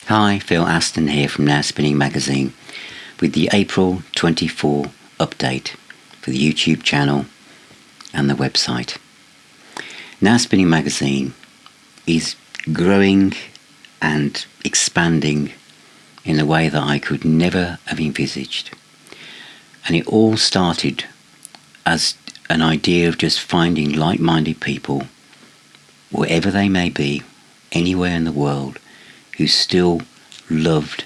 Hi, Phil Aston here from Now Spinning Magazine with the April 24 update for the YouTube channel and the website. Now Spinning Magazine is growing and expanding in a way that I could never have envisaged. And it all started as an idea of just finding like-minded people, wherever they may be, anywhere in the world, who still loved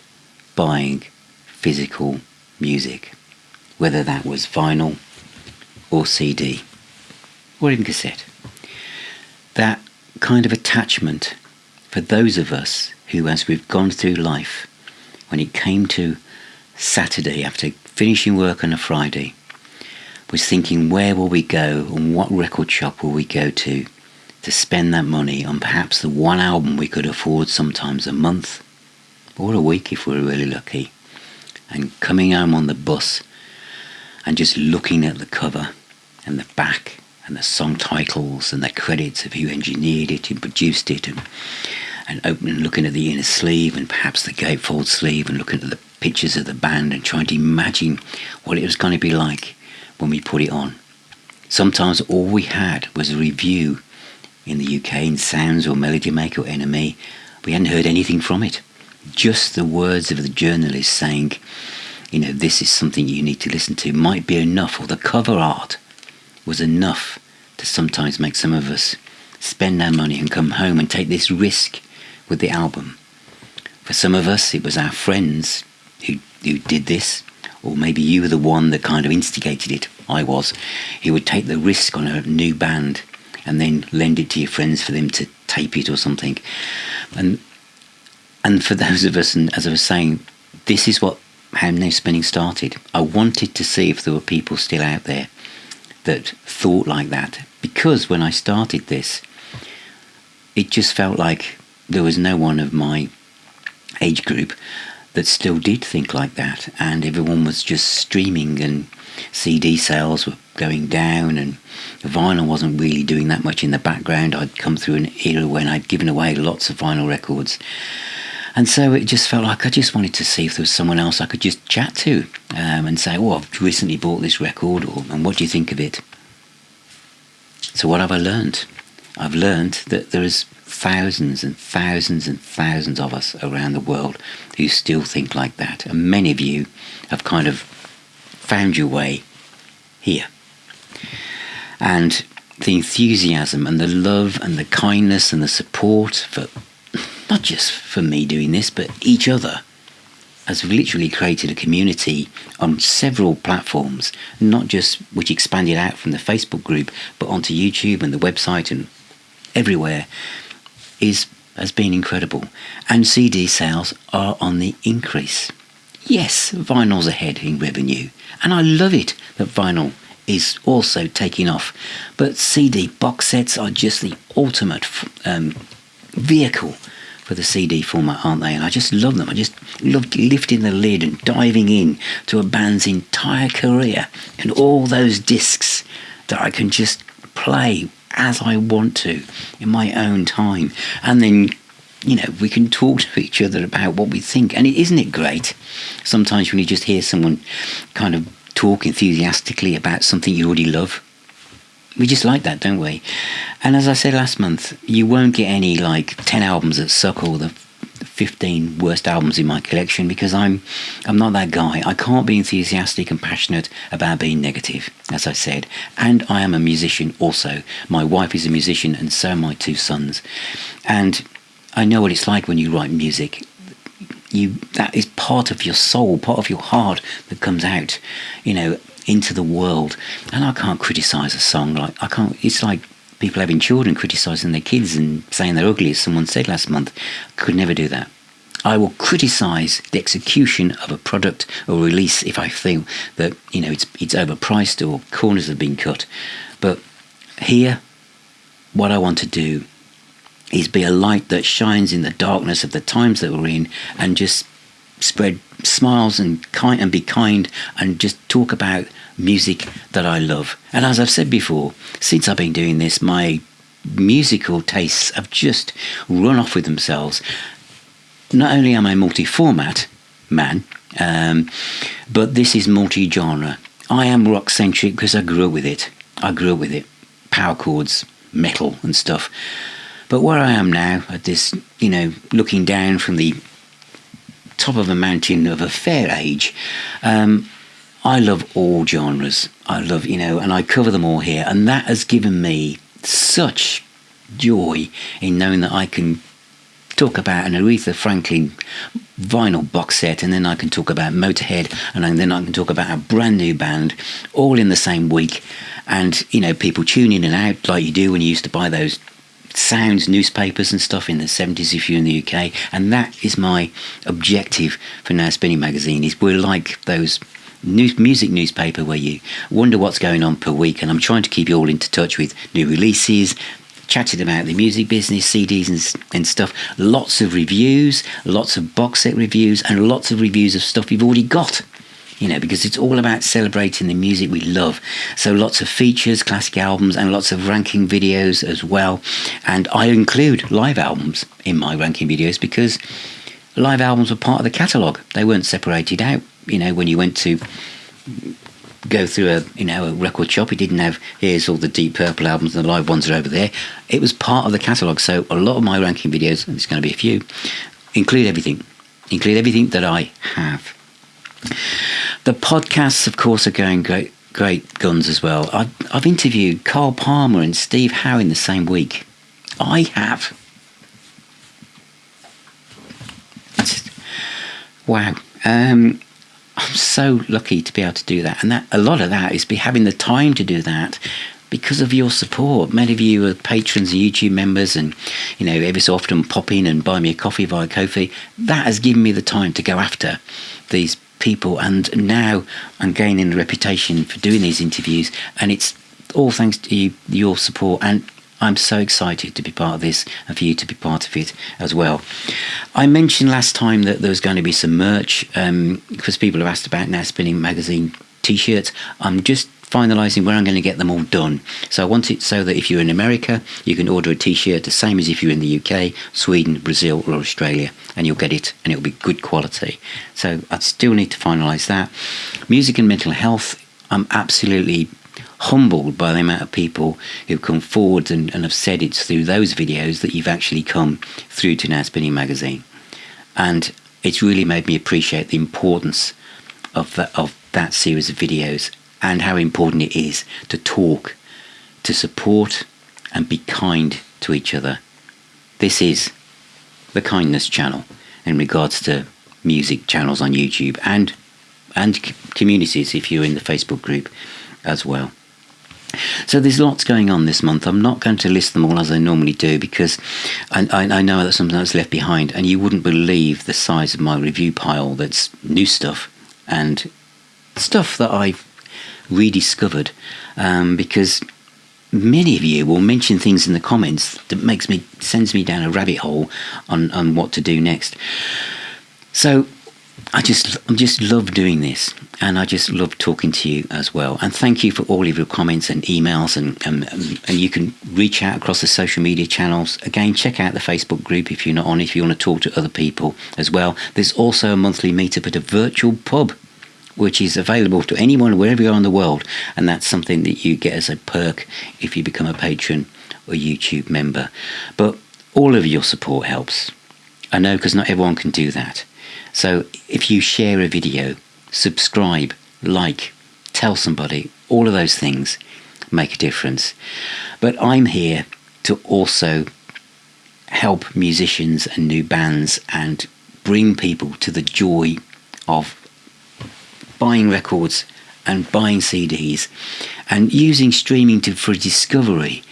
buying physical music, whether that was vinyl or CD or even cassette. That kind of attachment for those of us who, as we've gone through life, when it came to Saturday after finishing work on a Friday, was thinking, where will we go and what record shop will we go to spend that money on perhaps the one album we could afford sometimes a month or a week if we were really lucky, and coming home on the bus and just looking at the cover and the back and the song titles and the credits of who engineered it and produced it, and opening, looking at the inner sleeve and perhaps the gatefold sleeve and looking at the pictures of the band and trying to imagine what it was going to be like when we put it on. Sometimes all we had was a review in the UK in Sounds or Melody Maker or N.M.E. We hadn't heard anything from it. Just the words of the journalist saying, this is something you need to listen to might be enough, or the cover art was enough to sometimes make some of us spend our money and come home and take this risk with the album. For some of us, it was our friends who did this, or maybe you were the one that kind of instigated it. I was. You would take the risk on a new band and then lend it to your friends for them to tape it or something. And for those of us, and as I was saying, this is how Now Spinning started. I wanted to see if there were people still out there that thought like that, because when I started this, it just felt like there was no one of my age group that still did think like that, and everyone was just streaming, and CD sales were going down, and vinyl wasn't really doing that much in the background. I'd come through an era when I'd given away lots of vinyl records, and so it just felt like I just wanted to see if there was someone else I could just chat to and say, I've recently bought this record, and what do you think of it? So what have I learned? I've learned that there is thousands and thousands and thousands of us around the world who still think like that, and many of you have kind of found your way here. And the enthusiasm and the love and the kindness and the support for not just for me doing this, but each other, has literally created a community on several platforms, not just which expanded out from the Facebook group, but onto YouTube and the website and everywhere, has been incredible. And CD sales are on the increase. Yes, vinyl's ahead in revenue, and I love it that vinyl is also taking off, but CD box sets are just the ultimate vehicle for the CD format, aren't they? And I just love them. I just love lifting the lid and diving in to a band's entire career and all those discs that I can just play as I want to in my own time, and then we can talk to each other about what we think. And isn't it great sometimes when you just hear someone kind of talk enthusiastically about something you already love? We just like that, don't we? And as I said last month, you won't get any 10 albums that suck or the 15 worst albums in my collection, because I'm not that guy. I can't be enthusiastic and passionate about being negative, as I said. And I am a musician also. My wife is a musician, and so are my two sons. And I know what it's like when you write music. That is part of your soul, part of your heart that comes out, into the world. And I can't criticise a song. It's like people having children criticising their kids and saying they're ugly, as someone said last month. I could never do that. I will criticise the execution of a product or release if I feel that it's overpriced or corners have been cut. But here, what I want to do is be a light that shines in the darkness of the times that we're in, and just spread smiles and be kind, and just talk about music that I love. And as I've said before, since I've been doing this, my musical tastes have just run off with themselves. not only am I multi-format man, but this is multi-genre. I am rock-centric because I grew up with it. Power chords, metal and stuff. But where I am now, at this, looking down from the top of a mountain of a fair age, I love all genres. I love, and I cover them all here. And that has given me such joy in knowing that I can talk about an Aretha Franklin vinyl box set, and then I can talk about Motorhead, and then I can talk about a brand new band, all in the same week. And, people tune in and out like you do when you used to buy those Sounds newspapers and stuff in the 70s if you're in the UK. And that is my objective for Now Spinning magazine, is we're like those music newspaper where you wonder what's going on per week, and I'm trying to keep you all into touch with new releases, chatting about the music business, CDs and stuff, lots of reviews, lots of box set reviews, and lots of reviews of stuff you've already got, because it's all about celebrating the music we love. So lots of features, classic albums, and lots of ranking videos as well. And I include live albums in my ranking videos because live albums were part of the catalogue. They weren't separated out. When you went to go through a record shop, it didn't have, here's all the Deep Purple albums and the live ones are over there. It was part of the catalogue. So a lot of my ranking videos, and it's going to be a few, include everything that I have. The podcasts, of course, are going great guns as well. I've interviewed Carl Palmer and Steve Howe in the same week. I have. Wow. I'm so lucky to be able to do that. And a lot of that is having the time to do that because of your support. Many of you are patrons and YouTube members, and, every so often pop in and buy me a coffee via Ko-fi. That has given me the time to go after these people, and now I'm gaining a reputation for doing these interviews, and it's all thanks to your support, and I'm so excited to be part of this and for you to be part of it as well. I mentioned last time that there was going to be some merch because people have asked about Now Spinning magazine t-shirts. I'm just finalising where I'm going to get them all done. So I want it so that if you're in America, you can order a t-shirt the same as if you're in the UK, Sweden, Brazil or Australia, and you'll get it and it'll be good quality. So I still need to finalise that. Music and mental health, I'm absolutely humbled by the amount of people who've come forward and have said it's through those videos that you've actually come through to Now Spinning magazine. And it's really made me appreciate the importance of that series of videos, and how important it is to talk, to support, and be kind to each other. This is the Kindness channel in regards to music channels on YouTube and communities if you're in the Facebook group as well. So there's lots going on this month. I'm not going to list them all as I normally do because I know that something that's left behind, and you wouldn't believe the size of my review pile that's new stuff and stuff that I've rediscovered, because many of you will mention things in the comments that sends me down a rabbit hole on what to do next. So I just love doing this, and I just love talking to you as well. And thank you for all of your comments and emails, and you can reach out across the social media channels. Again, check out the Facebook group if you're not on, if you want to talk to other people as well. There's also a monthly meetup at a virtual pub, which is available to anyone wherever you are in the world, and that's something that you get as a perk if you become a patron or YouTube member. But all of your support helps. I know, because not everyone can do that. So if you share a video, subscribe, like, tell somebody, all of those things make a difference. But I'm here to also help musicians and new bands and bring people to the joy of buying records and buying CDs and using streaming for discovery,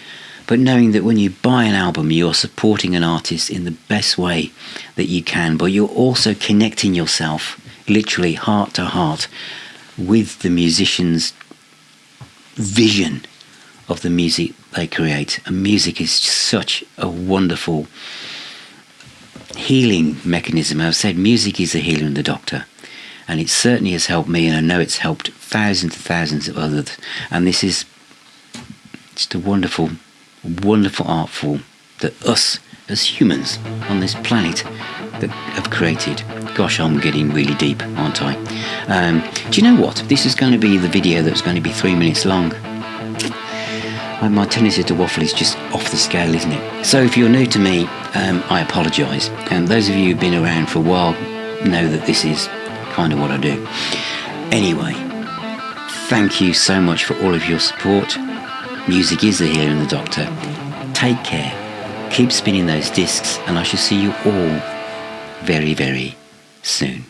but knowing that when you buy an album, you're supporting an artist in the best way that you can, but you're also connecting yourself literally heart to heart with the musician's vision of the music they create. And music is such a wonderful healing mechanism. I've said music is the healer and the doctor. And it certainly has helped me, and I know it's helped thousands and thousands of others. And this is just a wonderful, wonderful art form that us as humans on this planet that have created. Gosh, I'm getting really deep, aren't I? Do you know what? This is going to be the video that's going to be 3 minutes long. My tendency to waffle is just off the scale, isn't it? So if you're new to me, I apologise. And those of you who've been around for a while know that this is kind of what I do. Anyway, thank you so much for all of your support. Music is the healer and the doctor. Take care. Keep spinning those discs, and I shall see you all very, very soon.